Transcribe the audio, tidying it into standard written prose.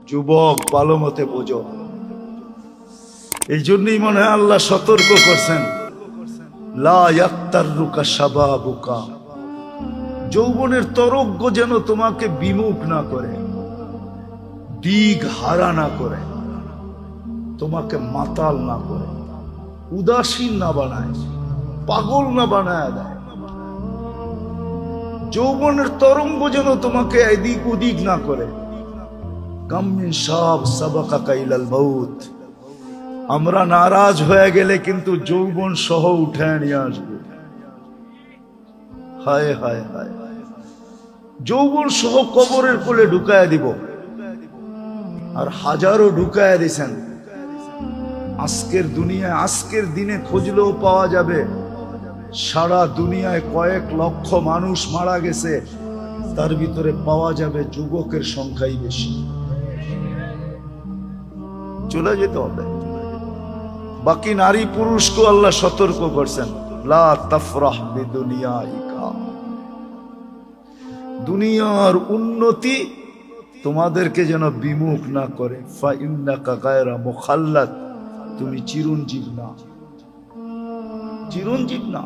যুবক ভালো মতে বোঝো। এই জন্যই মনে হয় আল্লাহ সতর্ক করছেন, লা ইয়াক্তাররুকা শাবাবুকা, যৌবনের তরঙ্গ যেন তোমাকে বিমুখ না করে, দিক হারা না করে, তোমাকে মাতাল না করে, উদাসীন না বানায়, পাগল না বানায় দেয়। যৌবনের তরঙ্গ যেন তোমাকে এদিক ওদিক না করে। কাম মিন শাব সাবাকা ইলাল মাউত, আমরা নারাজ হয়ে গেলে কিন্তু যৌবন সহ উঠে নিয়ে আসবে। হায় হায় হায়, যৌবন সহ কবরের কোলে ঢুকায় দিব। আর হাজারো ঢুকায় দিছেন। আজকের দুনিয়ায়, আজকের দিনে খুঁজলেও পাওয়া যাবে, সারা দুনিয়ায় কয়েক লক্ষ মানুষ মারা গেছে, তার ভিতরে পাওয়া যাবে যুবকের সংখ্যাই বেশি। চলে যেতে হবে। বাকি নারী পুরুষকে আল্লাহ সতর্ক করছেন, লা তাফরাহ বিদুনিয়াইকা, দুনিয়ার উন্নতি তোমাদেরকে যেন বিমুখ না করে। ফা ইন্নাকা গায়রা মুখাল্লাদ, তুমি চিরঞ্জীব না, চিরঞ্জীব না।